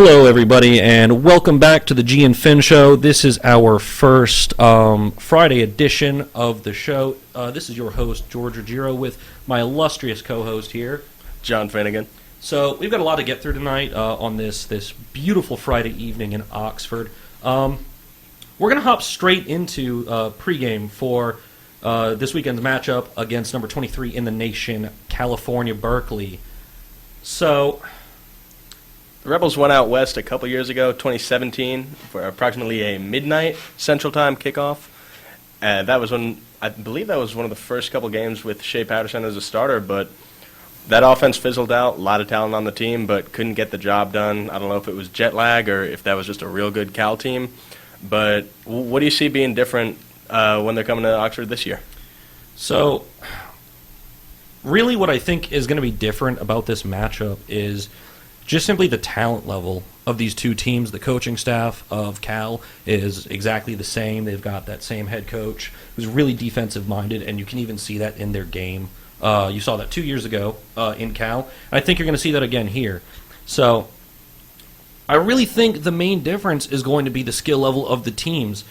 Hello, everybody, and welcome back to the G and Finn Show. This is our first Friday edition of the show. This is your host, George Ruggiero, with my illustrious co-host here, John Finnegan. So we've got a lot to get through tonight on this beautiful Friday evening in Oxford. We're going to hop straight into pregame for this weekend's matchup against number 23 in the nation, California Berkeley. So The Rebels went out west a couple years ago, 2017, for approximately a midnight Central Time kickoff. And that was I believe that was one of the first couple games with Shea Patterson as a starter, but that offense fizzled out. A lot of talent on the team, but couldn't get the job done. I don't know if it was jet lag or if that was just a real good Cal team. But what do you see being different when they're coming to Oxford this year? So, really what I think is going to be different about this matchup is just simply the talent level of these two teams. The coaching staff of Cal is exactly the same. They've got that same head coach who's really defensive-minded, and you can even see that in their game. You saw that 2 years ago in Cal. I think you're going to see that again here. So I really think the main difference is going to be the skill level of the teams.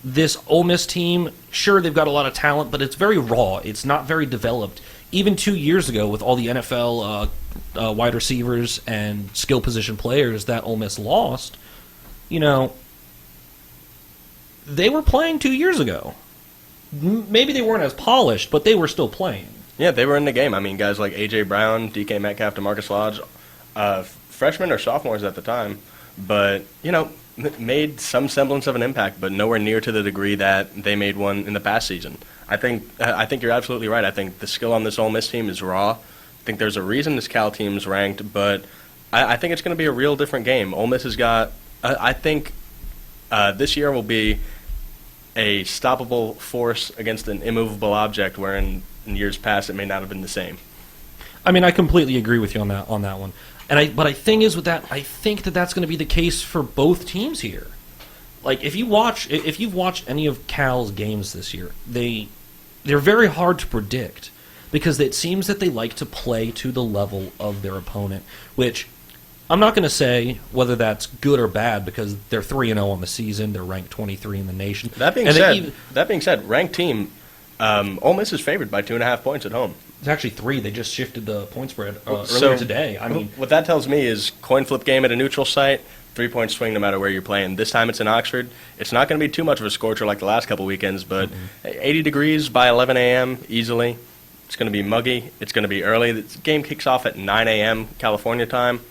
This Ole Miss team, sure, they've got a lot of talent, but it's very raw. It's not very developed. Even 2 years ago, with all the NFL wide receivers and skill position players that Ole Miss lost, they were playing 2 years ago. Maybe they weren't as polished, but they were still playing. Yeah, they were in the game. I mean, guys like A.J. Brown, D.K. Metcalf, DeMarcus Lodge, freshmen or sophomores at the time, but, made some semblance of an impact, but nowhere near to the degree that they made one in the past season. I think you're absolutely right. I think the skill on this Ole Miss team is raw. I think there's a reason this Cal team's ranked, but I think it's going to be a real different game. Ole Miss has got, I think this year will be a stoppable force against an immovable object, where in years past it may not have been the same. I mean, I completely agree with you on that one. But I think that's going to be the case for both teams here. Like if you've watched any of Cal's games this year, they're very hard to predict because it seems that they like to play to the level of their opponent, which I'm not going to say whether that's good or bad because they're 3-0 on the season. They're ranked 23 in the nation. That being said, ranked team, Ole Miss is favored by 2.5 points at home. It's actually 3. They just shifted the point spread earlier today. I mean, what that tells me is coin flip game at a neutral site, 3-point swing no matter where you're playing. This time it's in Oxford. It's not going to be too much of a scorcher like the last couple weekends, but 80 degrees by 11 a.m. easily. It's going to be muggy. It's going to be early. The game kicks off at 9 a.m. California time.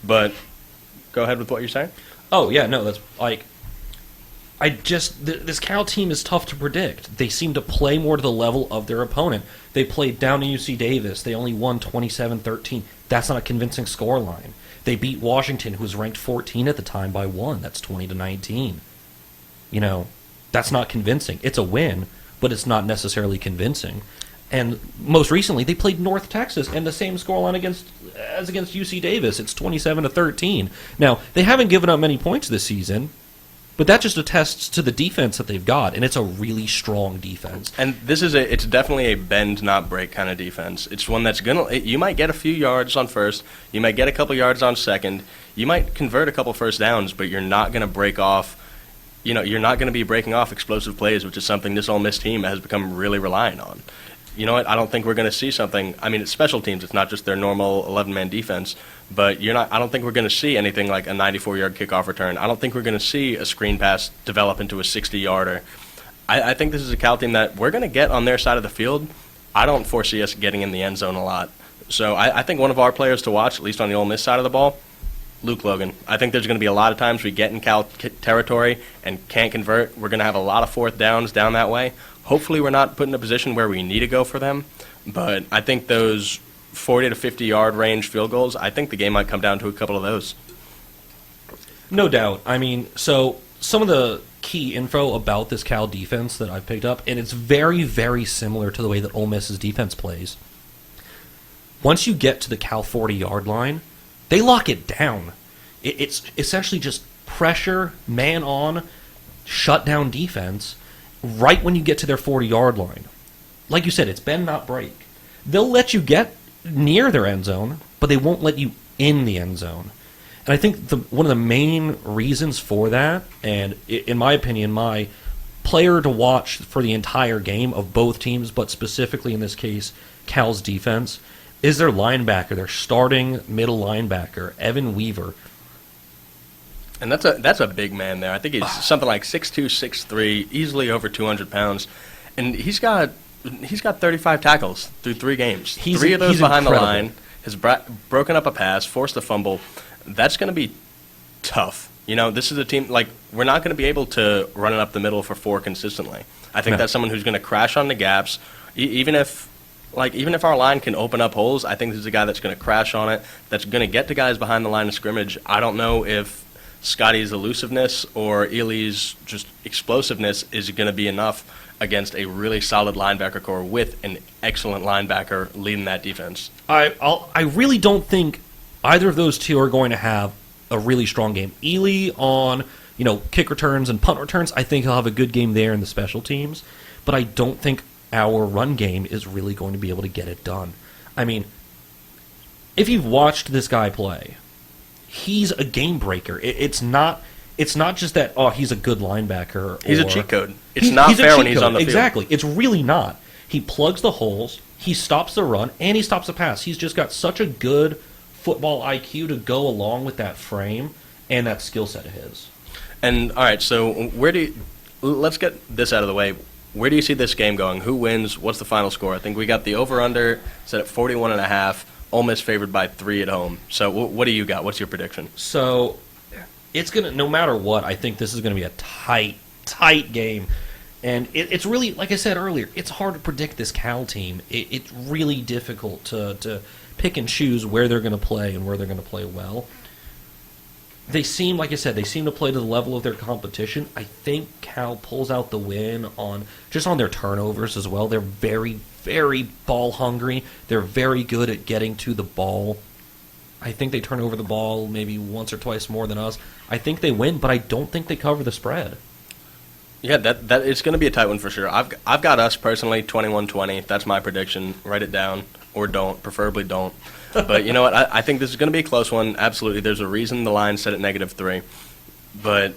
But go ahead with what you're saying. Oh, yeah, no, that's like this Cal team is tough to predict. They seem to play more to the level of their opponent. They played down to UC Davis. They only won 27-13. That's not a convincing scoreline. They beat Washington, who was ranked 14 at the time, by 1. That's 20-19. That's not convincing. It's a win, but it's not necessarily convincing. And most recently, they played North Texas, and the same scoreline as against UC Davis. It's 27-13. Now, they haven't given up many points this season, but that just attests to the defense that they've got, and it's a really strong defense. And it's definitely a bend, not break kind of defense. It's one that's you might get a few yards on first, you might get a couple yards on second, you might convert a couple first downs, but you're not going to break off. You're not going to be breaking off explosive plays, which is something this Ole Miss team has become really reliant on. You know what? I don't think we're going to see something. I mean, it's special teams. It's not just their normal 11-man defense. But I don't think we're going to see anything like a 94-yard kickoff return. I don't think we're going to see a screen pass develop into a 60-yarder. I think this is a Cal team that we're going to get on their side of the field. I don't foresee us getting in the end zone a lot. So I think one of our players to watch, at least on the Ole Miss side of the ball, Luke Logan. I think there's going to be a lot of times we get in Cal territory and can't convert. We're going to have a lot of fourth downs down that way. Hopefully we're not put in a position where we need to go for them, but I think those 40 to 50-yard range field goals, I think the game might come down to a couple of those. No doubt. I mean, so some of the key info about this Cal defense that I've picked up, and it's very, very similar to the way that Ole Miss's defense plays. Once you get to the Cal 40-yard line, they lock it down. It's essentially just pressure, man-on, shut-down defense right when you get to their 40-yard line. Like you said, it's bend, not break. They'll let you get near their end zone, but they won't let you in the end zone. And I think one of the main reasons for that, and in my opinion, my player to watch for the entire game of both teams, but specifically in this case, Cal's defense, is their linebacker, their starting middle linebacker, Evan Weaver. And that's a big man there. I think he's something like 6'2", 6'3", easily over 200 pounds. And he's got 35 tackles through 3 games. Three of those behind incredible. the line. Has broken up a pass, forced a fumble. That's going to be tough. This is a team, we're not going to be able to run it up the middle for 4 consistently. I think that's someone who's going to crash on the gaps. Even if our line can open up holes, I think this is a guy that's going to crash on it, that's going to get to guys behind the line of scrimmage. I don't know if Scotty's elusiveness or Ely's just explosiveness is going to be enough against a really solid linebacker core with an excellent linebacker leading that defense. I really don't think either of those two are going to have a really strong game. Ely on kick returns and punt returns, I think he'll have a good game there in the special teams, but I don't think our run game is really going to be able to get it done. I mean, if you've watched this guy play, he's a game breaker. It's not just that he's a good linebacker. He's a cheat code. It's not fair when he's on the field. Exactly. It's really not. He plugs the holes, he stops the run, and he stops the pass. He's just got such a good football IQ to go along with that frame and that skill set of his. And all right, so let's get this out of the way. Where do you see this game going? Who wins? What's the final score? I think we got the over/under set at 41.5. Ole Miss favored by 3 at home. So what do you got? What's your prediction? So it's gonna, no matter what, I think this is gonna be a tight game. And it's really, like I said earlier, it's hard to predict this Cal team. It's really difficult to pick and choose where they're going to play and where they're going to play well. They seem, like I said, to play to the level of their competition. I think Cal pulls out the win on their turnovers as well. They're very, very ball hungry. They're very good at getting to the ball. I think they turn over the ball maybe once or twice more than us. I think they win, but I don't think they cover the spread. Yeah, that it's going to be a tight one for sure. I've got us personally 21-20. That's my prediction. Write it down or don't. Preferably don't. But you know what? I think this is going to be a close one. Absolutely. There's a reason the line set at -3. But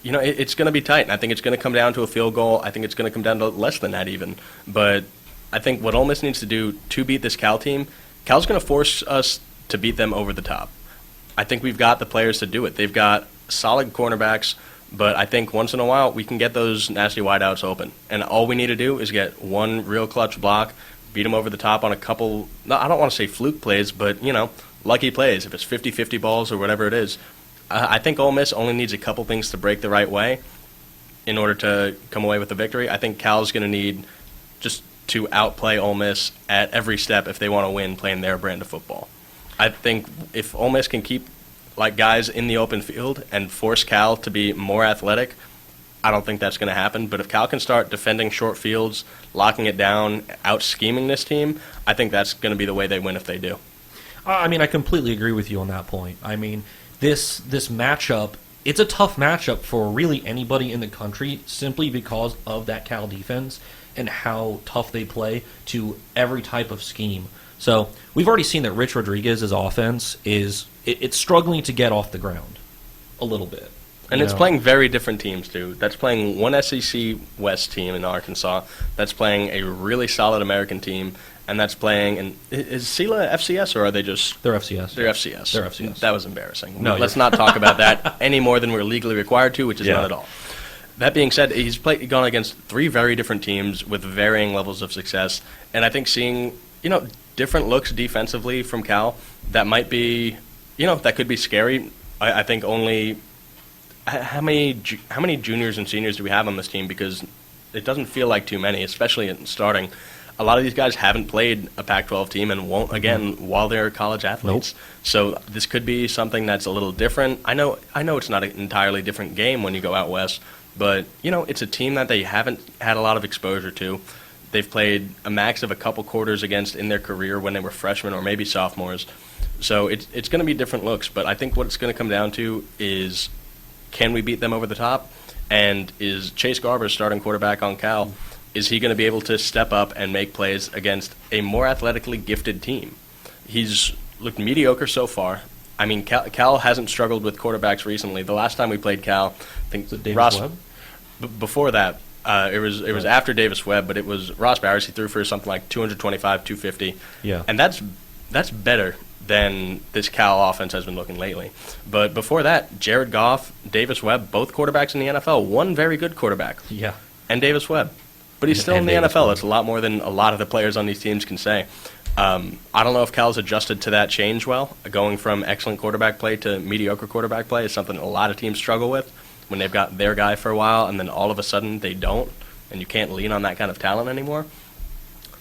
it's going to be tight, and I think it's going to come down to a field goal. I think it's going to come down to less than that even. But I think what Ole Miss needs to do to beat this Cal team, Cal's going to force us to beat them over the top. I think we've got the players to do it. They've got solid cornerbacks. But I think once in a while we can get those nasty wideouts open. And all we need to do is get one real clutch block, beat them over the top on a couple, I don't want to say fluke plays, but, lucky plays. If it's 50-50 balls or whatever it is. I think Ole Miss only needs a couple things to break the right way in order to come away with the victory. I think Cal's going to need just to outplay Ole Miss at every step if they want to win playing their brand of football. I think if Ole Miss can keep guys in the open field and force Cal to be more athletic, I don't think that's going to happen. But if Cal can start defending short fields, locking it down, out-scheming this team, I think that's going to be the way they win if they do. I completely agree with you on that point. I mean, this matchup, it's a tough matchup for really anybody in the country simply because of that Cal defense and how tough they play to every type of scheme. So we've already seen that Rich Rodriguez's offense it's struggling to get off the ground a little bit. And it's playing very different teams, too. That's playing one SEC West team in Arkansas. That's playing a really solid American team. And that's playing is Sela FCS or are they just... They're FCS. They're FCS. They're FCS. That was embarrassing. No, let's not talk about that any more than we're legally required to, which is not at all. That being said, he's gone against 3 very different teams with varying levels of success. And I think seeing, different looks defensively from Cal, that might be... that could be scary. I think only how many juniors and seniors do we have on this team? Because it doesn't feel like too many, especially in starting. A lot of these guys haven't played a Pac-12 team and won't again while they're college athletes. Nope. So this could be something that's a little different. I know it's not an entirely different game when you go out west, but it's a team that they haven't had a lot of exposure to. They've played a max of a couple quarters against in their career when they were freshmen or maybe sophomores. So it's going to be different looks, but I think what it's going to come down to is can we beat them over the top? And is Chase Garber, starting quarterback on Cal, is he going to be able to step up and make plays against a more athletically gifted team? He's looked mediocre so far. I mean, Cal hasn't struggled with quarterbacks recently. The last time we played Cal, I think Is it Davis Ross. Webb? Before that, it was after Davis Webb, but it was Ross Bowers. He threw for something like 225, 250. Yeah. And that's better than this Cal offense has been looking lately. But before that, Jared Goff, Davis Webb, both quarterbacks in the NFL. One very good quarterback, Yeah. and Davis Webb. But he's still in And the Davis NFL. Webb. That's a lot more than a lot of the players on these teams can say. I don't know if Cal's adjusted to that change well. Going from excellent quarterback play to mediocre quarterback play is something a lot of teams struggle with when they've got their guy for a while and then all of a sudden they don't, and you can't lean on that kind of talent anymore.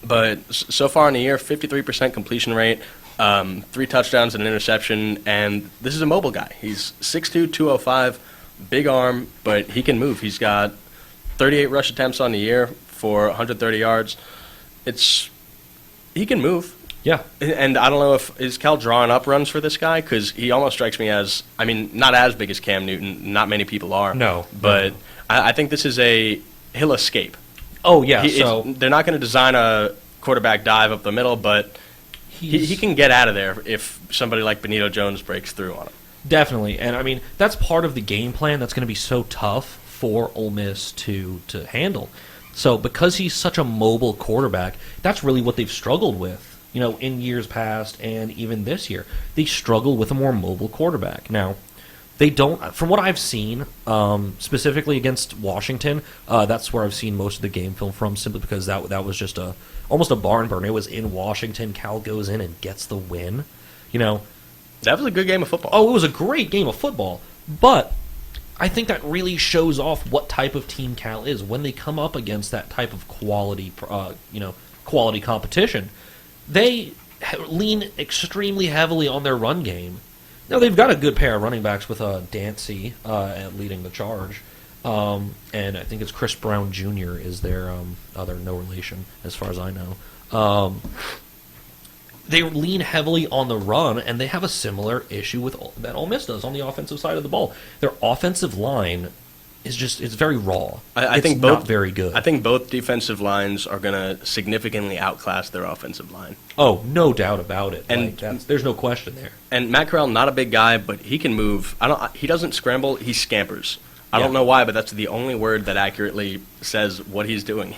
But so far in the year, 53% completion rate, 3 touchdowns and an interception, and this is a mobile guy. He's 6'2", 205, big arm, but he can move. He's got 38 rush attempts on the year for 130 yards. He can move. Yeah. And I don't know is Cal drawing up runs for this guy? Because he almost strikes me as, I mean, not as big as Cam Newton. Not many people are. No. But No. I think this is he'll escape. Oh, yeah. They're not going to design a quarterback dive up the middle, but he can get out of there if somebody like Benito Jones breaks through on him. Definitely, and I mean that's part of the game plan that's going to be so tough for Ole Miss to handle. So because he's such a mobile quarterback, that's really what they've struggled with. You know, in years past and even this year, they struggle with a more mobile quarterback. Now, they don't. From what I've seen, specifically against Washington, that's where I've seen most of the game film from. Simply because that was just almost a barn burner. It was in Washington. Cal goes in and gets the win. You know. That was a good game of football. Oh, it was a great game of football, but I think that really shows off what type of team Cal is when they come up against that type of quality competition. They lean extremely heavily on their run game. Now they've got a good pair of running backs with Dancy leading the charge, and I think it's Chris Brown Jr. is their other no relation as far as I know. They lean heavily on the run, and they have a similar issue that Ole Miss does on the offensive side of the ball. Their offensive line is it's very raw. I it's think not very good. I think both defensive lines are going to significantly outclass their offensive line. Oh, no doubt about it. And There's no question there. And Matt Corral, not a big guy, but he can move. He doesn't scramble. He scampers. I Yeah. don't know why, but that's the only word that accurately says what he's doing.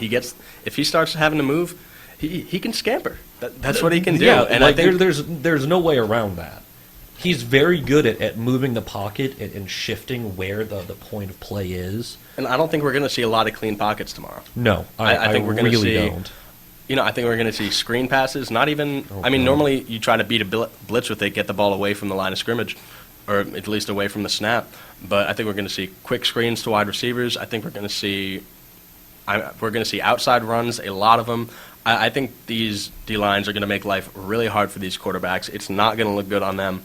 If he starts having to move, he can scamper. That's what he can do. Yeah, and like I think there's no way around that. He's very good at moving the pocket and shifting where the point of play is. And I don't think we're going to see a lot of clean pockets tomorrow. No, I think we're going to really see. don't. I think we're going to see screen passes. Not even. Oh, I mean, God. normally you try to beat a blitz with it, get the ball away from the line of scrimmage, or at least away from the snap. But I think we're going to see quick screens to wide receivers. I think we're going to see outside runs, a lot of them. I think these D lines are going to make life really hard for these quarterbacks. It's not going to look good on them.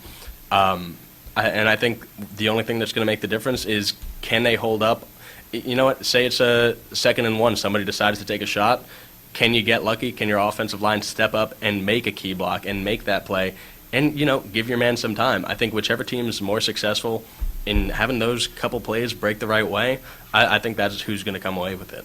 And I think the only thing that's going to make the difference is can they hold up. You know what? Say it's a 2nd and 1. Somebody decides to take a shot. Can you get lucky? Can your offensive line step up and make a key block and make that play? And, give your man some time. I think whichever team is more successful in having those couple plays break the right way, I think that's who's going to come away with it.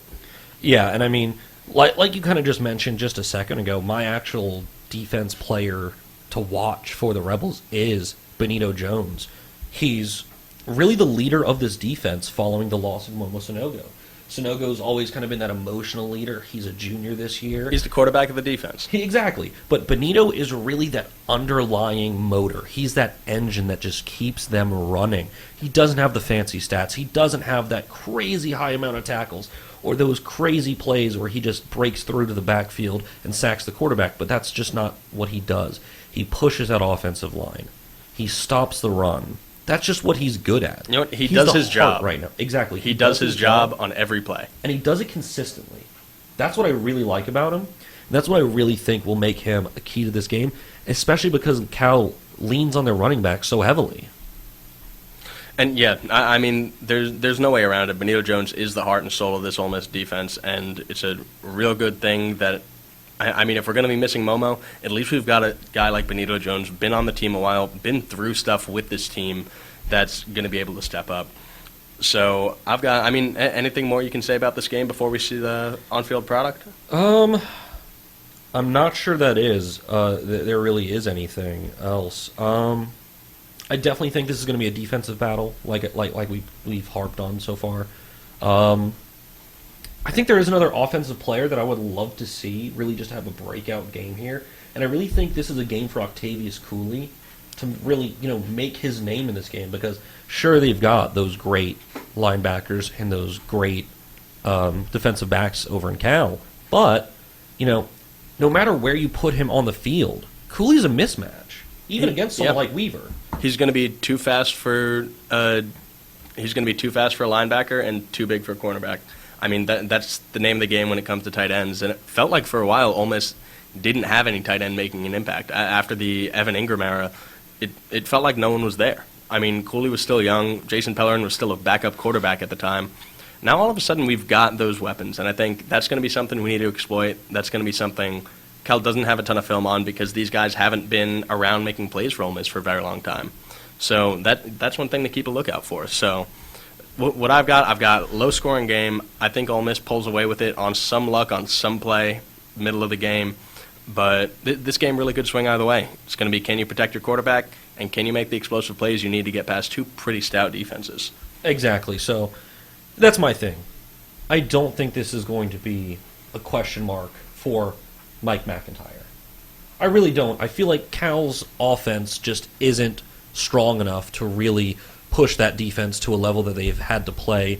Yeah, and I mean, like you kind of just mentioned just a second ago, my actual defense player to watch for the Rebels is Benito Jones. He's really the leader of this defense following the loss of Momo Sonogo. Sonogo's always kind of been that emotional leader. He's a junior this year. He's the quarterback of the defense. Exactly. But Benito is really that underlying motor. He's that engine that just keeps them running. He doesn't have the fancy stats. He doesn't have that crazy high amount of tackles or those crazy plays where he just breaks through to the backfield and sacks the quarterback. But that's just not what he does. He pushes that offensive line. He stops the run. That's just what he's good at. You know what? He He's does the his heart job right now. Exactly. He does his job on every play. And he does it consistently. That's what I really like about him. And that's what I really think will make him a key to this game, especially because Cal leans on their running back so heavily. And yeah, I mean, there's no way around it. Benito Jones is the heart and soul of this Ole Miss defense, and it's a real good thing that. I mean, if we're going to be missing Momo, at least we've got a guy like Benito Jones, been on the team a while, been through stuff with this team, that's going to be able to step up. So anything more you can say about this game before we see the on-field product? I'm not sure that is. There really is anything else. I definitely think this is going to be a defensive battle, like we've harped on so far. I think there is another offensive player that I would love to see really just have a breakout game here, and I really think this is a game for Octavius Cooley to really make his name in this game, because sure, they've got those great linebackers and those great defensive backs over in Cal, but no matter where you put him on the field, Cooley's a mismatch, even against someone like Weaver. He's going to be too fast for a linebacker and too big for a cornerback. I mean, that's the name of the game when it comes to tight ends, and it felt like for a while Ole Miss didn't have any tight end making an impact. After the Evan Ingram era, it felt like no one was there. I mean, Cooley was still young. Jason Pellerin was still a backup quarterback at the time. Now all of a sudden we've got those weapons, and I think that's going to be something we need to exploit. That's going to be something Cal doesn't have a ton of film on, because these guys haven't been around making plays for Ole Miss for a very long time. So that's one thing to keep a lookout for. So what I've got low-scoring game. I think Ole Miss pulls away with it on some luck, on some play, middle of the game. But this game really could swing either way. It's going to be, can you protect your quarterback, and can you make the explosive plays you need to get past two pretty stout defenses? Exactly. So that's my thing. I don't think this is going to be a question mark for Mike McIntyre. I really don't. I feel like Cal's offense just isn't strong enough to really push that defense to a level that they've had to play,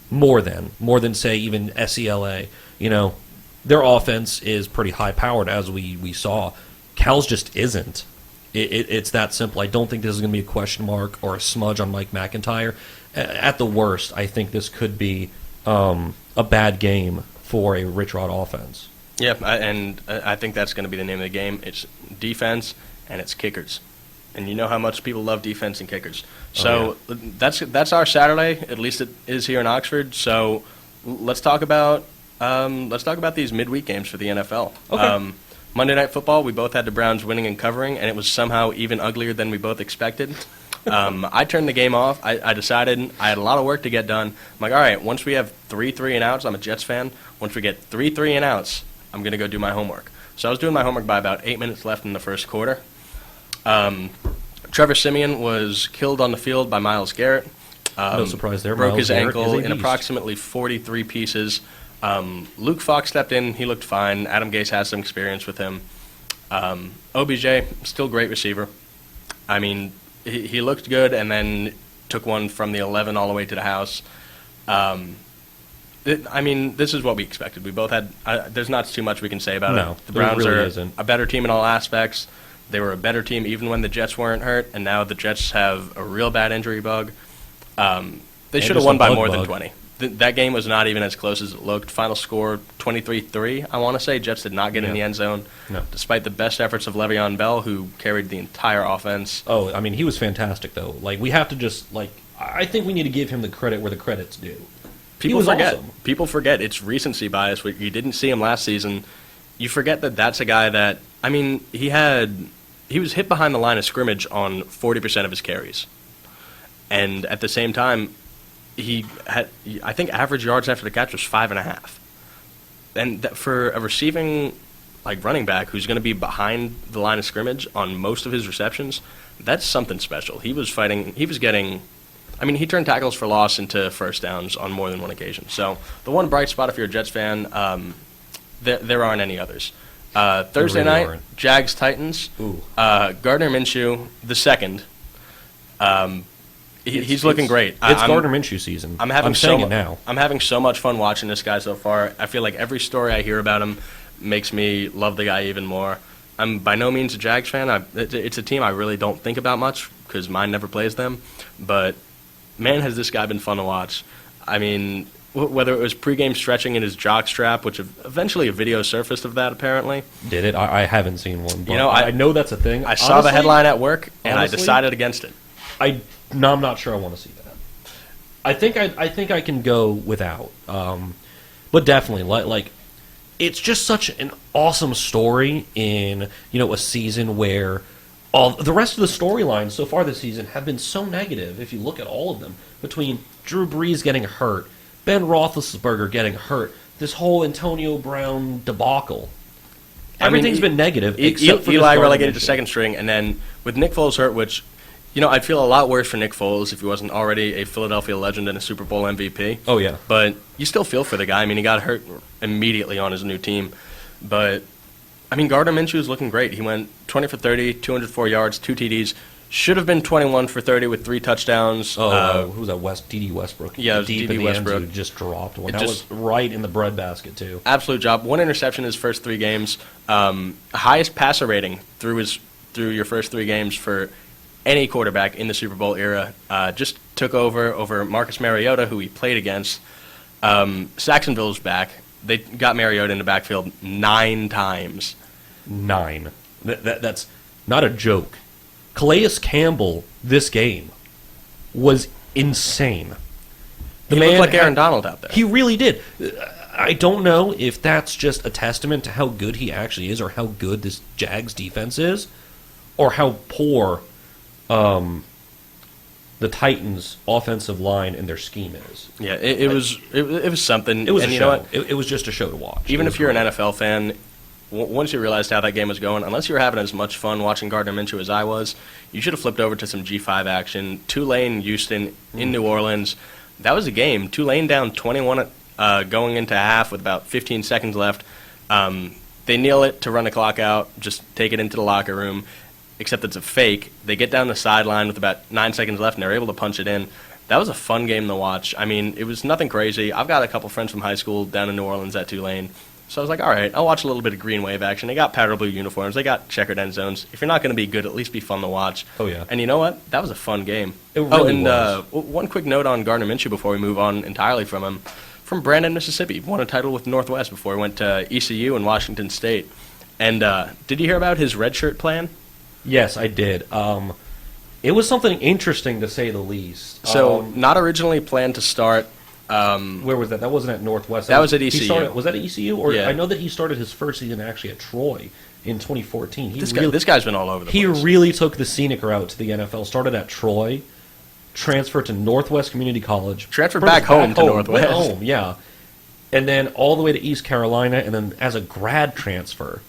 more than say even SELA. Their offense is pretty high powered, as we saw. Cal's just isn't. It's that simple. I don't think this is going to be a question mark or a smudge on Mike McIntyre. At the worst, I think this could be a bad game for a Rich Rod offense. Yeah, and I think that's going to be the name of the game. It's defense and it's kickers. And you know how much people love defense and kickers. So that's our Saturday. At least it is here in Oxford. So let's talk about these midweek games for the NFL. Okay. Monday Night Football, we both had the Browns winning and covering, and it was somehow even uglier than we both expected. I turned the game off. I decided I had a lot of work to get done. I'm like, all right, once we have 3 3-and-outs, I'm a Jets fan. Once we get 3 3-and-outs, I'm going to go do my homework. So I was doing my homework by about 8 minutes left in the first quarter. Trevor Siemian was killed on the field by Myles Garrett. No surprise there. Broke Myles his Garrett ankle is a in beast. approximately 43 pieces. Luke Fox stepped in. He looked fine. Adam Gase has some experience with him. OBJ, still great receiver. I mean, he looked good and then took one from the 11 all the way to the house. This is what we expected. We both had there's not too much we can say about No, it. The there Browns really are isn't. a better team in all aspects. They were a better team even when the Jets weren't hurt, and now the Jets have a real bad injury bug. They should have just won a by bug more bug. than 20. That game was not even as close as it looked. Final score 23-3, I want to say. Jets did not get in the end zone, No. despite the best efforts of Le'Veon Bell, who carried the entire offense. Oh, I mean, he was fantastic, though. Like, we have to just, I think we need to give him the credit where the credit's due. People was forget. awesome. People forget. It's recency bias. You didn't see him last season. You forget that that's a guy that, I mean, he was hit behind the line of scrimmage on 40% of his carries. And at the same time, he had, I think, average yards after the catch was 5.5. And for a receiving running back who's going to be behind the line of scrimmage on most of his receptions, that's something special. He was fighting. He was getting. I mean, he turned tackles for loss into first downs on more than one occasion. So the one bright spot, if you're a Jets fan, there aren't any others. Thursday really night, aren't. Jags-Titans. Ooh. Gardner Minshew, the second. He's looking great. It's Gardner Minshew season. I'm saying it now. I'm having so much fun watching this guy so far. I feel like every story I hear about him makes me love the guy even more. I'm by no means a Jags fan. It's a team I really don't think about much because mine never plays them. But, man, has this guy been fun to watch. I mean, whether it was pregame stretching in his jock strap, which eventually a video surfaced of that apparently. Did it? I haven't seen one. But I I know that's a thing. I saw the headline at work, and honestly, I decided against it. I'm not sure I want to see that. I think I can go without. But definitely, it's just such an awesome story in a season where all the rest of the storylines so far this season have been so negative. If you look at all of them, between Drew Brees getting hurt, Ben Roethlisberger getting hurt, this whole Antonio Brown debacle. Everything's been negative, except for Eli this relegated to Gardner Minshew. second string, and then with Nick Foles hurt, which, I'd feel a lot worse for Nick Foles if he wasn't already a Philadelphia legend and a Super Bowl MVP. Oh, yeah. But you still feel for the guy. I mean, he got hurt immediately on his new team. But, Gardner Minshew is looking great. He went 20 for 30, 204 yards, 2 TDs. Should have been 21 for 30 with 3 touchdowns. Who was that? D.D. Westbrook. Yeah, it was deep D.D. in the Westbrook. end zone, just dropped one. It That just- was right in the breadbasket, too. Absolute job. 1 interception in his first 3 games. Highest passer rating through your first 3 games for any quarterback in the Super Bowl era. Just took over Marcus Mariota, who he played against. Saxonville's back. They got Mariota in the backfield 9 times. 9. That's not a joke. Calais Campbell, this game, was insane. He looked like Aaron Donald out there. He really did. I don't know if that's just a testament to how good he actually is or how good this Jags defense is or how poor the Titans' offensive line and their scheme is. Yeah, it was something. It was and a you show. know what? It was just a show to watch. Even It if was you're great. an NFL fan, once you realized how that game was going, unless you were having as much fun watching Gardner Minshew as I was, you should have flipped over to some G5 action. Tulane, Houston, in New Orleans. That was a game. Tulane down 21 going into half with about 15 seconds left. They kneel it to run the clock out, just take it into the locker room, except it's a fake. They get down the sideline with about 9 seconds left, and they're able to punch it in. That was a fun game to watch. It was nothing crazy. I've got a couple friends from high school down in New Orleans at Tulane. So I was like, all right, I'll watch a little bit of green wave action. They got powder blue uniforms. They got checkered end zones. If you're not going to be good, at least be fun to watch. Oh, yeah. And you know what? That was a fun game. It really and was. One quick note on Gardner Minshew before we move on entirely from him. From Brandon, Mississippi. Won a title with Northwest before he went to ECU and Washington State. And did you hear about his redshirt plan? Yes, I did. It was something interesting to say the least. So not originally planned to start. Where was that? That wasn't at Northwest. That was at he ECU. was that at ECU? Or Yeah. I know that he started his first season actually at Troy in 2014. This guy's been all over the He place. really took the scenic route to the NFL. Started at Troy, transferred to Northwest Community College. Transferred First back home to Northwest. Went home, yeah. And then all the way to East Carolina, and then as a grad transfer,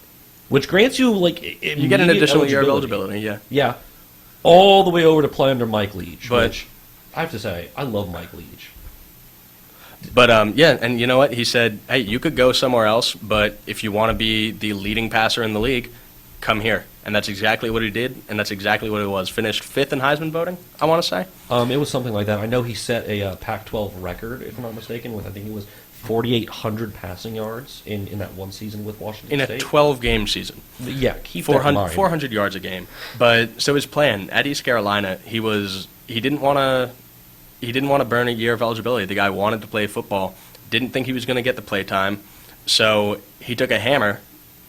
which grants you You get an additional year of eligibility, yeah. Yeah, all the way over to play under Mike Leach. But- which I have to say, I love Mike Leach. But, yeah, and you know what? He said, hey, you could go somewhere else, but if you want to be the leading passer in the league, come here. And that's exactly what he did, and that's exactly what it was. Finished 5th in Heisman voting, I want to say. It was something like that. I know he set a Pac-12 record, if I'm not mistaken, with I think it was 4,800 passing yards in that one season with Washington In a State. 12-game season. Yeah, keep that in 400, mind. 400 yards a game. But so his plan at East Carolina, he didn't want to burn a year of eligibility. The guy wanted to play football, didn't think he was going to get the play time, so he took a hammer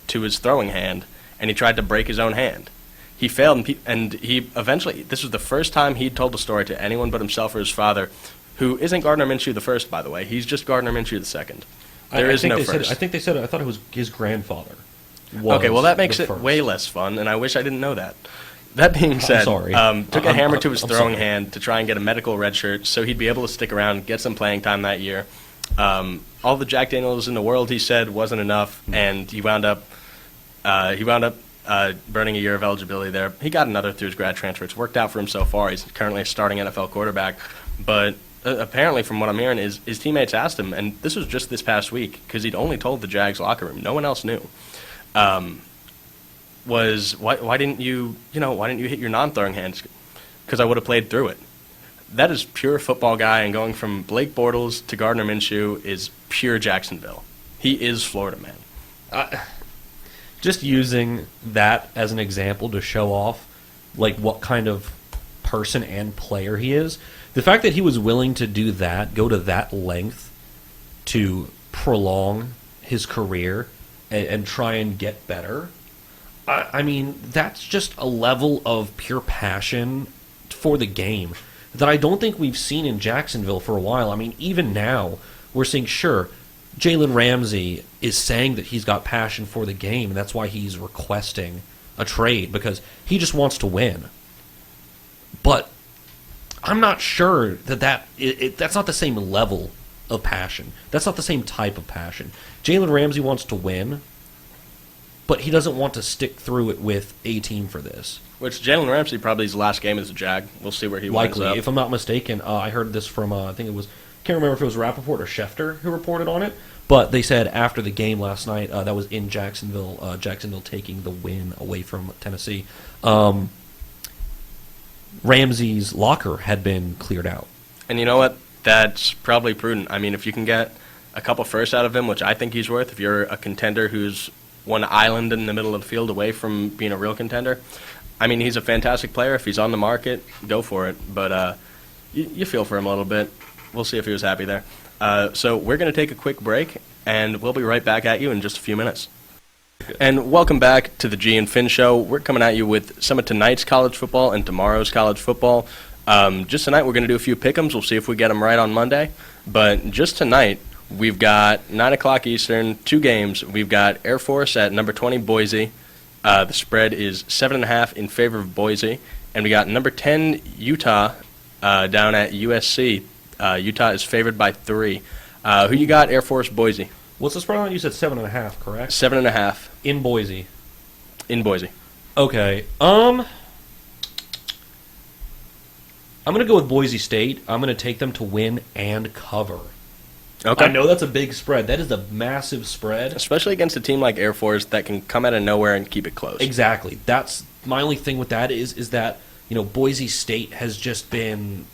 to his throwing hand and he tried to break his own hand. He failed, and he eventually. This was the first time he'd told the story to anyone but himself or his father, who isn't Gardner Minshew the first, by the way. He's just Gardner Minshew the second. There is no first. I think they said. I thought it was his grandfather. Okay, well that makes the it first. way less fun, and I wish I didn't know that. That being said, sorry. took a hammer to his I'm throwing sorry. hand to try and get a medical red shirt so he'd be able to stick around, get some playing time that year. All the Jack Daniels in the world, he said, wasn't enough, and he wound up burning a year of eligibility there. He got another through his grad transfer. It's worked out for him so far. He's currently a starting NFL quarterback, but apparently, from what I'm hearing, his teammates asked him, and this was just this past week because he'd only told the Jags locker room. No one else knew. Was why didn't you hit your non-throwing hands? Because I would have played through it. That is pure football guy, and going from Blake Bortles to Gardner Minshew is pure Jacksonville. He is Florida man. Just using that as an example to show off what kind of person and player he is. The fact that he was willing to do that, go to that length to prolong his career and try and get better. I mean, that's just a level of pure passion for the game that I don't think we've seen in Jacksonville for a while. I mean, even now, we're seeing, sure, Jalen Ramsey is saying that he's got passion for the game, and that's why he's requesting a trade, because he just wants to win. But I'm not sure that's not the same level of passion. That's not the same type of passion. Jalen Ramsey wants to win, but he doesn't want to stick through it with a team for this. Which Jalen Ramsey probably his last game as a Jag. We'll see where he winds Likely, up. if I'm not mistaken, I heard this from I think it was, can't remember if it was Rappaport or Schefter who reported on it, but they said after the game last night, that was in Jacksonville, Jacksonville taking the win away from Tennessee. Ramsey's locker had been cleared out. And you know what? That's probably prudent. I mean, if you can get a couple firsts out of him, which I think he's worth, if you're a contender who's one island in the middle of the field away from being a real contender, I mean, he's a fantastic player. If he's on the market, go for it. But you feel for him a little bit. We'll see if he was happy there. So we're going to take a quick break, and we'll be right back at you in just a few minutes. And welcome back to the G and Finn Show. We're coming at you with some of tonight's college football and tomorrow's college football. Just tonight, we're going to do a few pick'ems. We'll see if we get them right on Monday. But just tonight, we've got 9 o'clock Eastern, 2 games. We've got Air Force at number 20, Boise. The spread is 7.5 in favor of Boise. And we got number 10, Utah, down at USC. Utah is favored by 3. Who you got, Air Force, Boise? What's the spread on? You said 7.5, correct? 7.5 In Boise. in Boise. Okay. I'm going to go with Boise State. I'm going to take them to win and cover. Okay. I know that's a big spread. That is a massive spread. Especially against a team like Air Force that can come out of nowhere and keep it close. Exactly. That's my only thing with that is that, Boise State has just been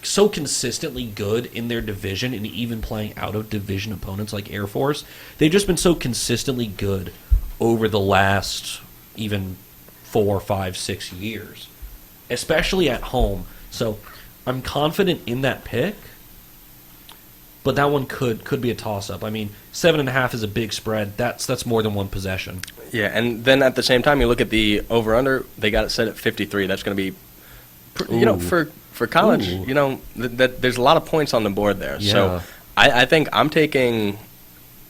so consistently good in their division and even playing out of division opponents like Air Force. They've just been so consistently good over the last even 4, 5, 6 years, especially at home. So I'm confident in that pick, but that one could be a toss-up. I mean, 7.5 is a big spread. That's more than one possession. Yeah, and then at the same time, you look at the over/under. They got it set at 53. That's going to be, for college, Ooh. there's a lot of points on the board there. Yeah. So I think I'm taking.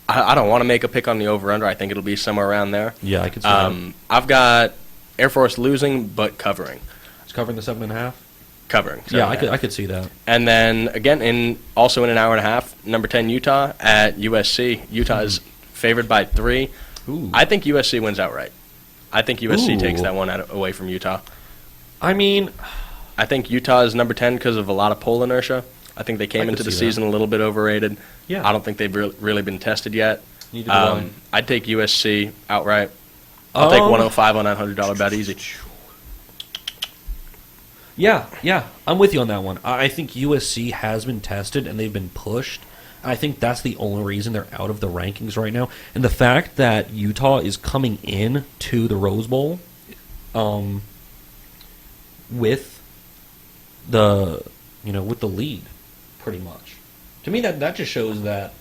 I don't want to make a pick on the over/under. I think it'll be somewhere around there. Yeah, I could see that. I've got Air Force losing, but covering. It's covering the 7.5. Covering. Yeah, 7.5. I could see that. And then again, also in an hour and a half, number 10 Utah at USC. Utah is favored by 3. Ooh. I think USC wins outright. I think USC Ooh. takes that one away from Utah. I mean, I think Utah is number 10 because of a lot of poll inertia. I think they came could into the see season a little bit overrated. Yeah. I don't think they've really been tested yet. neither do I. I'd take USC outright. I'll take 105 on that $100 bet easy. Yeah, I'm with you on that one. I think USC has been tested and they've been pushed. I think that's the only reason they're out of the rankings right now. And the fact that Utah is coming in to the Rose Bowl with the lead, pretty much. To me, that just shows that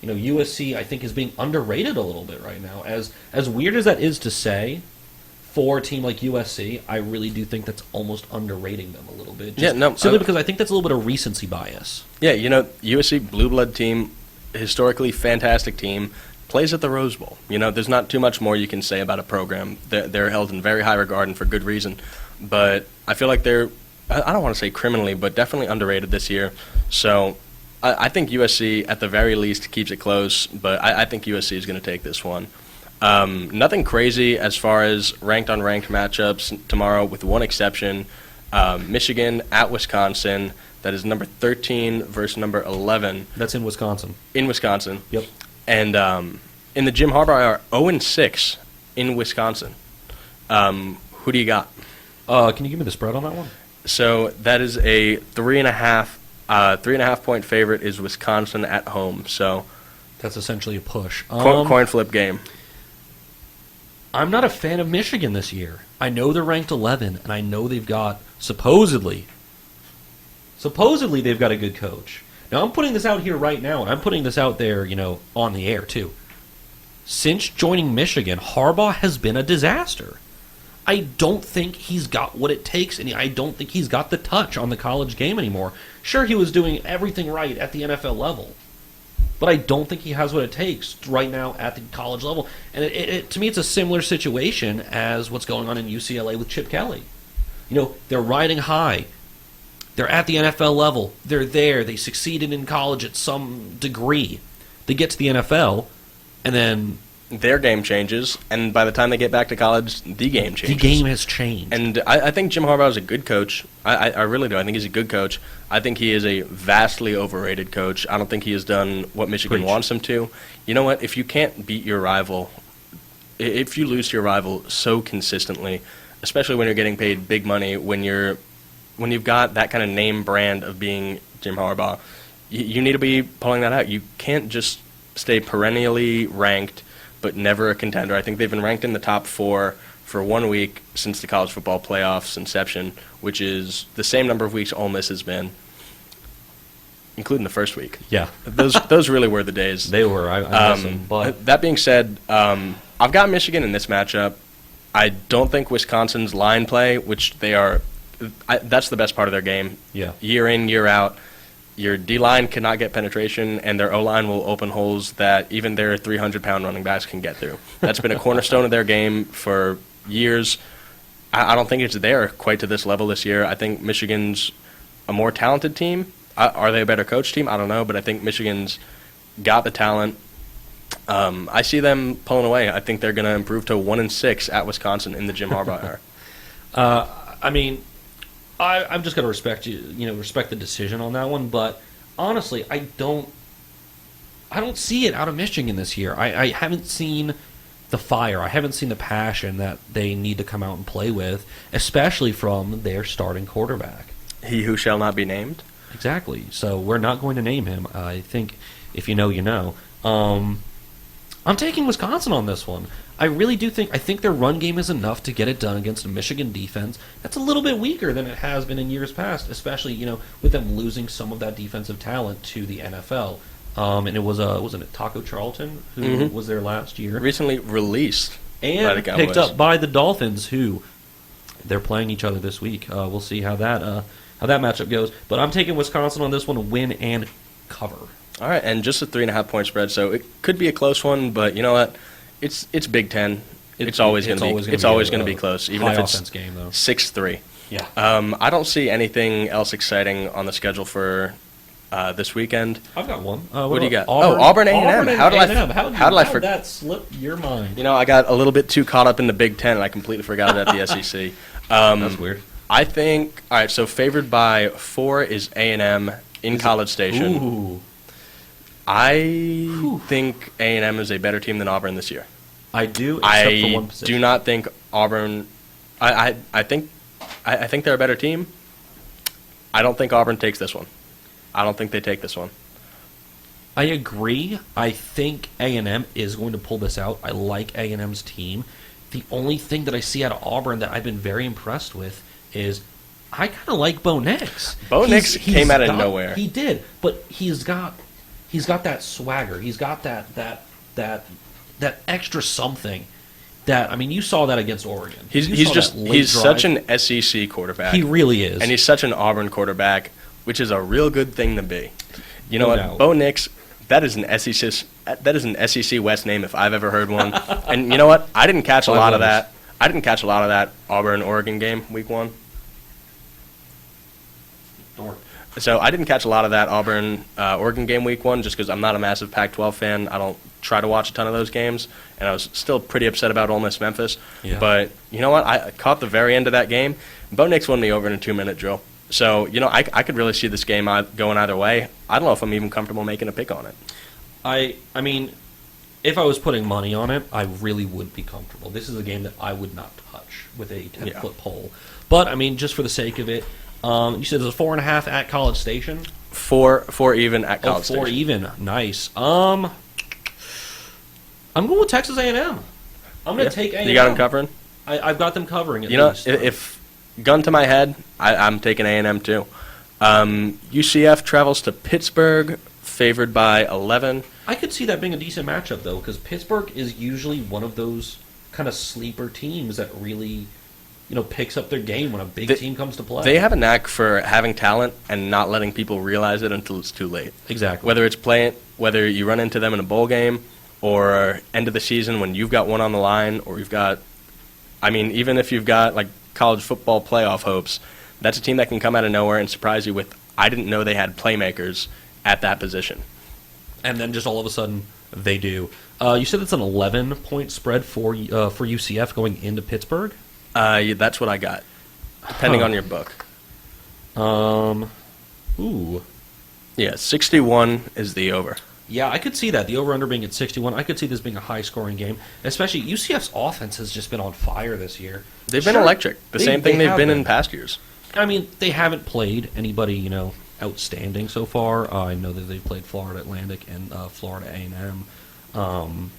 USC, I think, is being underrated a little bit right now. As weird as that is to say, for a team like USC, I really do think that's almost underrating them a little bit. Simply because I think that's a little bit of recency bias. Yeah, USC, blue blood team, historically fantastic team, plays at the Rose Bowl. There's not too much more you can say about a program. They're held in very high regard and for good reason. But I feel like they're, I don't want to say criminally, but definitely underrated this year. So I think USC, at the very least, keeps it close, but I think USC is going to take this one. Nothing crazy as far as ranked-on-ranked matchups tomorrow, with one exception. Michigan at Wisconsin. That is number 13 versus number 11. That's in Wisconsin. In Wisconsin. Yep. And in the Jim Harbaugh are 0-6 in Wisconsin. Who do you got? Can you give me the spread on that one? So that is a 3.5 point favorite is Wisconsin at home. So that's essentially a push. Coin flip game. I'm not a fan of Michigan this year. I know they're ranked 11, and I know they've got supposedly they've got a good coach. Now I'm putting this out here right now, and I'm putting this out there, on the air too. Since joining Michigan, Harbaugh has been a disaster. I don't think he's got what it takes, and I don't think he's got the touch on the college game anymore. Sure, he was doing everything right at the NFL level, but I don't think he has what it takes right now at the college level. And to me, it's a similar situation as what's going on in UCLA with Chip Kelly. They're riding high. They're at the NFL level. They're there. They succeeded in college at some degree. They get to the NFL, and then their game changes, and by the time they get back to college, the game changes. The game has changed. And I think Jim Harbaugh is a good coach. I really do. I think he's a good coach. I think he is a vastly overrated coach. I don't think he has done what Michigan Preach. wants him to. You know what? If you can't beat your rival, if you lose to your rival so consistently, especially when you're getting paid big money, when you've got that kind of name brand of being Jim Harbaugh, you need to be pulling that out. You can't just stay perennially ranked but never a contender. I think they've been ranked in the top 4 for 1 week since the college football playoffs inception, which is the same number of weeks Ole Miss has been, including the first week. Yeah. Those really were the days. They were. I miss them. But That being said, I've got Michigan in this matchup. I don't think Wisconsin's line play, which they are, that's the best part of their game. Yeah. Year in, year out, your D-line cannot get penetration, and their O-line will open holes that even their 300-pound running backs can get through. That's been a cornerstone of their game for years. I don't think it's there quite to this level this year. I think Michigan's a more talented team. Are they a better coach team? I don't know, but I think Michigan's got the talent. I see them pulling away. I think they're going to improve to 1-6 at Wisconsin in the Jim Harbaugh era. I mean, I'm just going to respect the decision on that one. But honestly, I don't see it out of Michigan this year. I haven't seen the fire. I haven't seen the passion that they need to come out and play with, especially from their starting quarterback. He who shall not be named. Exactly. So we're not going to name him. I think if you know, you know. I'm taking Wisconsin on this one. I really do think. I think their run game is enough to get it done against a Michigan defense that's a little bit weaker than it has been in years past, especially with them losing some of that defensive talent to the NFL. And it wasn't it Taco Charlton who was there last year, Recently released by the and Cowboys. picked up by the Dolphins, who they're playing each other this week. We'll see how that matchup goes. But I'm taking Wisconsin on this one to win and cover. All right, and just a 3.5-point spread, so it could be a close one, but you know what? It's Big Ten. It's always going to be close, even if it's offense game, though. 6-3. Yeah. I don't see anything else exciting on the schedule for this weekend. I've got one. What do you got? Auburn A&M. Auburn and How did I A&M. How did I did that slip your mind? I got a little bit too caught up in the Big Ten, and I completely forgot about the SEC. That's weird. I think, all right, so favored by 4 is A&M in College Station. Ooh. I think A&M is a better team than Auburn this year. I do, except for one I position. do not think Auburn. I think they're a better team. I don't think Auburn takes this one. I don't think they take this one. I agree. I think A&M is going to pull this out. I like A&M's team. The only thing that I see out of Auburn that I've been very impressed with is I kind of like Bo Nix. Bo Nix came out of nowhere. He did, but he's got that swagger. He's got that extra something. That, I mean, you saw that against Oregon. He's such an SEC quarterback. He really is, and he's such an Auburn quarterback, which is a real good thing to be. You know what, doubt. Bo Nix. That is an SEC West name if I've ever heard one. And you know what? I didn't catch a lot of that. I didn't catch a lot of that Auburn-Oregon game week 1. So I didn't catch a lot of that Auburn-Oregon game week 1 just because I'm not a massive Pac-12 fan. I don't try to watch a ton of those games, and I was still pretty upset about Ole Miss Memphis. Yeah. But you know what? I caught the very end of that game. Bo Nix won me over in a 2-minute drill. So, I could really see this game going either way. I don't know if I'm even comfortable making a pick on it. I mean, if I was putting money on it, I really would be comfortable. This is a game that I would not touch with a 10-foot pole. But, I mean, just for the sake of it, you said there's a 4.5 at College Station? 4 even at College Station. 4 even. Nice. I'm going with Texas A&M. I'm going to take A&M. You got them covering? I've got them covering at least. If gun to my head, I'm taking A&M too. UCF travels to Pittsburgh, favored by 11. I could see that being a decent matchup, though, because Pittsburgh is usually one of those kind of sleeper teams that really, picks up their game when a big team comes to play. They have a knack for having talent and not letting people realize it until it's too late. Exactly. Whether you run into them in a bowl game or end of the season when you've got one on the line, or even if you've got like college football playoff hopes, that's a team that can come out of nowhere and surprise you with, I didn't know they had playmakers at that position. And then just all of a sudden, they do. You said it's an 11-point spread for UCF going into Pittsburgh. Yeah, that's what I got, depending on your book. Ooh. Yeah, 61 is the over. Yeah, I could see that. The over-under being at 61. I could see this being a high-scoring game. Especially UCF's offense has just been on fire this year. They've been electric. The same thing they've have been in past years. I mean, they haven't played anybody, outstanding so far. I know that they've played Florida Atlantic and Florida A&M.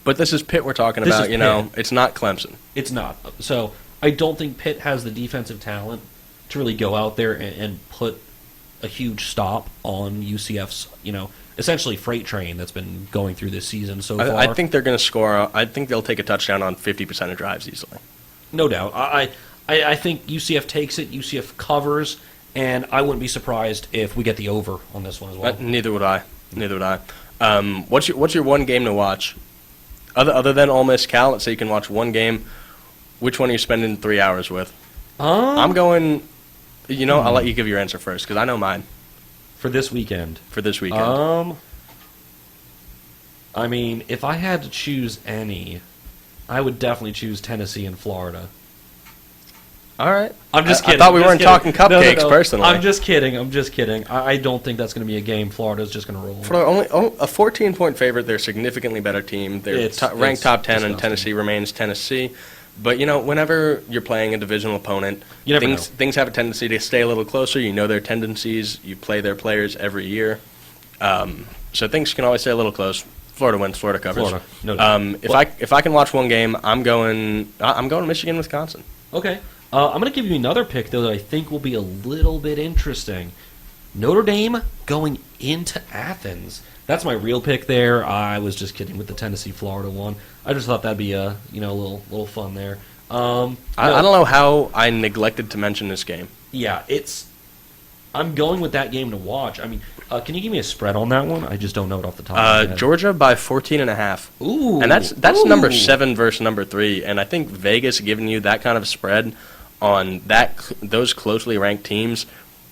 But this is Pitt we're talking This about, is Pitt. It's not Clemson. It's not. So I don't think Pitt has the defensive talent to really go out there and put a huge stop on UCF's, essentially freight train that's been going through this season so far. I think they're going to score. I think they'll take a touchdown on 50% of drives easily. No doubt. I think UCF takes it, UCF covers, and I wouldn't be surprised if we get the over on this one as well. Neither would I. What's your one game to watch? Other than Ole Miss Cal, let's say you can watch one game. Which one are you spending 3 hours with? I'm going. I'll let you give your answer first because I know mine For this weekend. I mean, if I had to choose any, I would definitely choose Tennessee and Florida. All right. I'm just kidding. I thought we weren't talking cupcakes, personally. I'm just kidding. I don't think that's going to be a game Florida's just going to roll. For only a 14-point favorite, they're a significantly better team. They're ranked top 10, and Tennessee remains Tennessee. But, whenever you're playing a divisional opponent, things have a tendency to stay a little closer. You know their tendencies. You play their players every year. So things can always stay a little close. Florida wins. Florida covers. Florida, no doubt. If I can watch one game, I'm going Michigan, Wisconsin. Okay. I'm going to give you another pick, though, that I think will be a little bit interesting. Notre Dame going into Athens. That's my real pick there. I was just kidding with the Tennessee-Florida one. I just thought that'd be a little fun there. I don't know how I neglected to mention this game. Yeah, I'm going with that game to watch. I mean, can you give me a spread on that one? I just don't know it off the top of my head. Georgia by 14.5. Ooh. And that's number 7 versus number 3. And I think Vegas giving you that kind of spread on those closely ranked teams,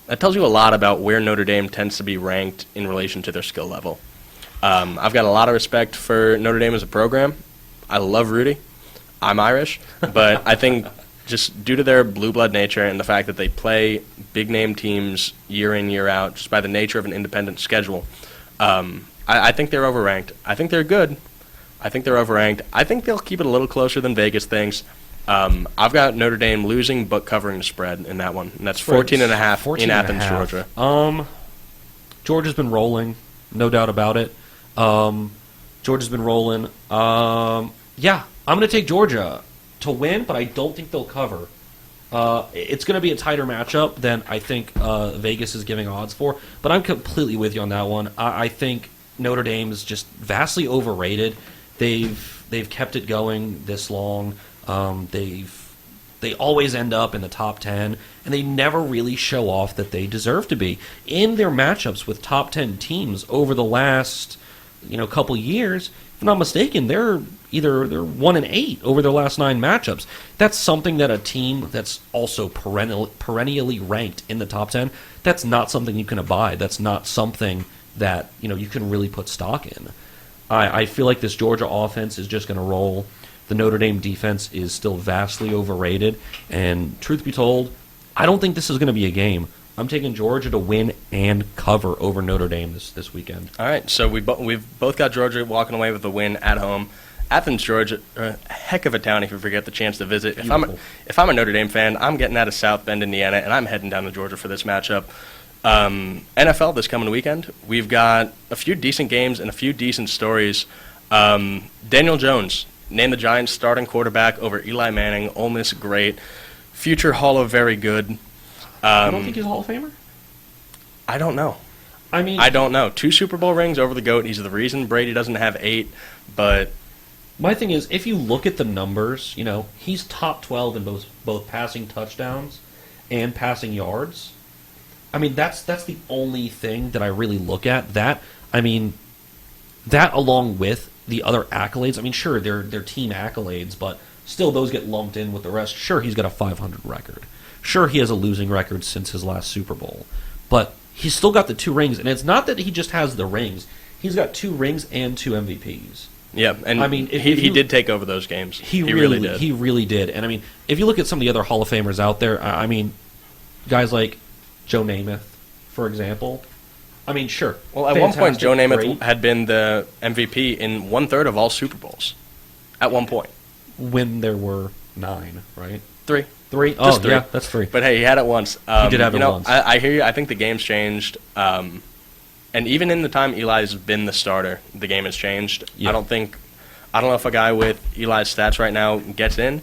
that tells you a lot about where Notre Dame tends to be ranked in relation to their skill level. I've got a lot of respect for Notre Dame as a program. I love Rudy. I'm Irish. But I think just due to their blue blood nature and the fact that they play big-name teams year in, year out, just by the nature of an independent schedule, I think they're overranked. I think they're good. I think they're overranked. I think they'll keep it a little closer than Vegas thinks. I've got Notre Dame losing but covering the spread in that one. And that's 14.5 in Athens, Georgia. Georgia's been rolling, no doubt about it. Georgia's been rolling. Yeah, I'm going to take Georgia to win, but I don't think they'll cover. It's going to be a tighter matchup than I think Vegas is giving odds for, but I'm completely with you on that one. I think Notre Dame is just vastly overrated. They've kept it going this long. They always end up in the top 10, and they never really show off that they deserve to be. In their matchups with top 10 teams over the last couple years, if I'm not mistaken, they're 1-8 over their last 9 matchups. That's something that a team that's also perennially ranked in the top 10, that's not something you can abide. That's not something that you can really put stock in. I feel like this Georgia offense is just going to roll. The Notre Dame defense is still vastly overrated, and truth be told, I don't think this is going to be a game. I'm taking Georgia to win and cover over Notre Dame this weekend. All right, so we've both got Georgia walking away with a win at home. Athens, Georgia, a heck of a town if you forget the chance to visit. If I'm a Notre Dame fan, I'm getting out of South Bend, Indiana, and I'm heading down to Georgia for this matchup. NFL this coming weekend, we've got a few decent games and a few decent stories. Daniel Jones named the Giants starting quarterback over Eli Manning. Ole Miss great, future Hall of Very Good. I don't think he's a Hall of Famer? I don't know. I don't know. 2 Super Bowl rings over the GOAT. He's the reason Brady doesn't have 8, but my thing is, if you look at the numbers, he's top 12 in both passing touchdowns and passing yards. That's the only thing that I really look at. That along with the other accolades. Sure, they're team accolades, but still those get lumped in with the rest. Sure, he's got a 500 record. Sure, he has a losing record since his last Super Bowl. But he's still got the 2 rings, and it's not that he just has the rings. He's got 2 rings and 2 MVPs. Yeah, and I mean, he did take over those games. He really did. And I mean, if you look at some of the other Hall of Famers out there, I mean, guys like Joe Namath, for example. I mean, sure. Well, at one point, Joe Namath great. had been the MVP in 1/3 of all Super Bowls. At one point. When there were 9, right? 3. 3? Just Oh, 3. yeah, that's 3. But hey, he had it once. He did have it once. I hear you. I think the game's changed. And even in the time Eli's been the starter, the game has changed. Yeah. I don't know if a guy with Eli's stats right now gets in.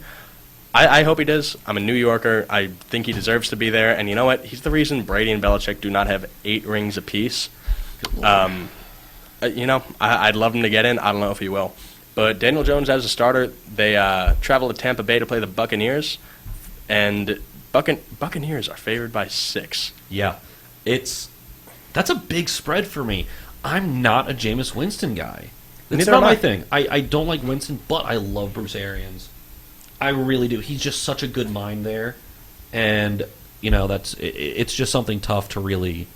I hope he does. I'm a New Yorker. I think he deserves to be there. And you know what? He's the reason Brady and Belichick do not have 8 rings apiece. I'd love him to get in. I don't know if he will. But Daniel Jones as a starter, they travel to Tampa Bay to play the Buccaneers. And Buccaneers are favored by 6. Yeah. That's a big spread for me. I'm not a Jameis Winston guy. It's Neither not am my I. thing. I don't like Winston, but I love Bruce Arians. I really do. He's just such a good mind there. And, it's just something tough to really,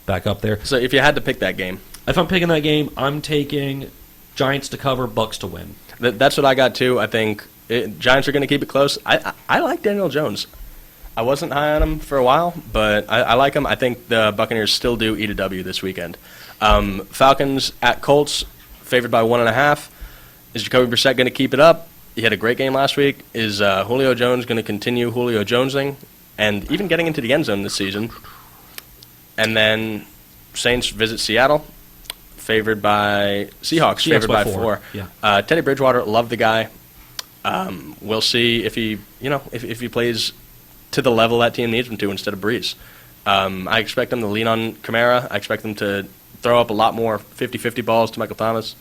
back up there. So if you had to pick that game. If I'm picking that game, I'm taking Giants to cover, Bucks to win. That's what I got too. I think Giants are going to keep it close. I like Daniel Jones. I wasn't high on him for a while, but I like him. I think the Buccaneers still do eat a W this weekend. Falcons at Colts, favored by 1.5. Is Jacoby Brissett going to keep it up? He had a great game last week. Is Julio Jones going to continue Julio Jonesing and even getting into the end zone this season? And then Saints visit Seattle, favored by Seahawks, favored by 4. Yeah. Teddy Bridgewater, love the guy. We'll see if he, if he plays to the level that team needs him to instead of Breeze. I expect them to lean on Kamara. I expect them to throw up a lot more 50-50 balls to Michael Thomas.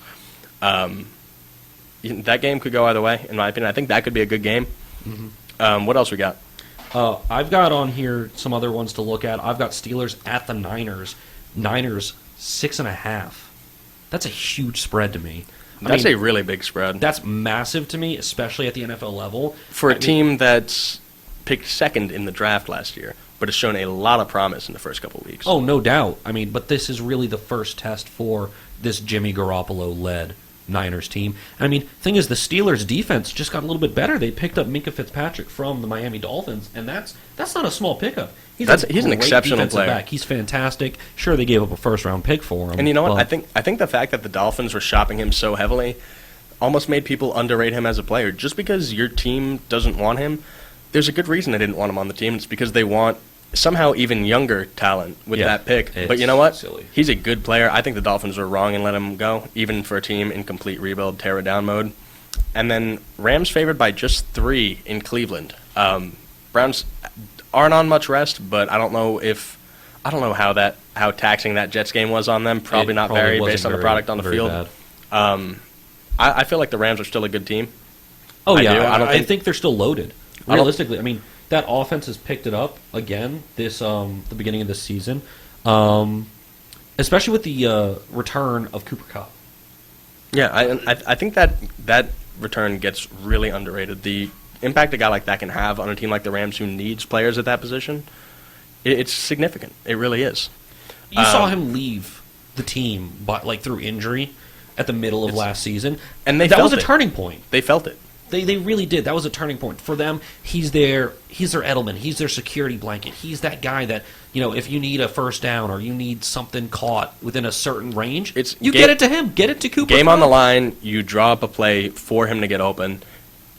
That game could go either way, in my opinion. I think that could be a good game. Mm-hmm. What else we got? I've got on here some other ones to look at. I've got Steelers at the Niners. Niners 6.5. That's a huge spread to me. That's a really big spread. That's massive to me, especially at the NFL level. For a team that's picked second in the draft last year, but has shown a lot of promise in the first couple of weeks. Oh, no doubt. But this is really the first test for this Jimmy Garoppolo-led Niners team. Thing is, the Steelers' defense just got a little bit better. They picked up Minka Fitzpatrick from the Miami Dolphins, and that's not a small pickup. He's an exceptional player. Back. He's fantastic. Sure, they gave up a first-round pick for him. And you know what? I think the fact that the Dolphins were shopping him so heavily almost made people underrate him as a player. Just because your team doesn't want him, there's a good reason they didn't want him on the team. It's because they want somehow even younger talent with that pick. But you know what? Silly. He's a good player. I think the Dolphins were wrong in letting him go, even for a team in complete rebuild, tear-it-down mode. And then Rams favored by just 3 in Cleveland. Browns aren't on much rest, but I don't know how taxing that Jets game was on them. Probably not very, based on the product on the field. I feel like the Rams are still a good team. Oh, I yeah. do. I think they're still loaded. Realistically, that offense has picked it up again this the beginning of this season, especially with the return of Cooper Kupp. Yeah, I think that return gets really underrated. The impact a guy like that can have on a team like the Rams who needs players at that position, it's significant. It really is. You saw him leave the team through injury at the middle of last season, and that was a turning point. They felt it. They really did. That was a turning point for them. He's their Edelman. He's their security blanket. He's that guy that, if you need a first down or you need something caught within a certain range, get it to him. Get it to Cooper. Game on the line, you draw up a play for him to get open,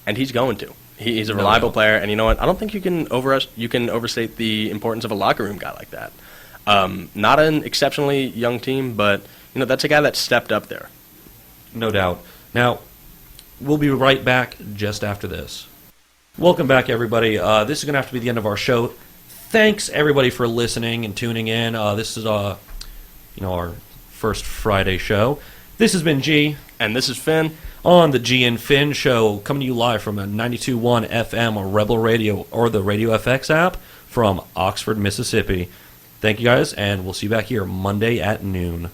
and he's going to. He's a reliable player, and you know what? I don't think you can overstate the importance of a locker room guy like that. Not an exceptionally young team, but that's a guy that stepped up there. No doubt. Now, we'll be right back just after this. Welcome back, everybody. This is going to have to be the end of our show. Thanks, everybody, for listening and tuning in. This is our first Friday show. This has been G. And this is Finn. On the G and Finn Show, coming to you live from a 92.1 FM or Rebel Radio or the Radio FX app from Oxford, Mississippi. Thank you, guys, and we'll see you back here Monday at noon.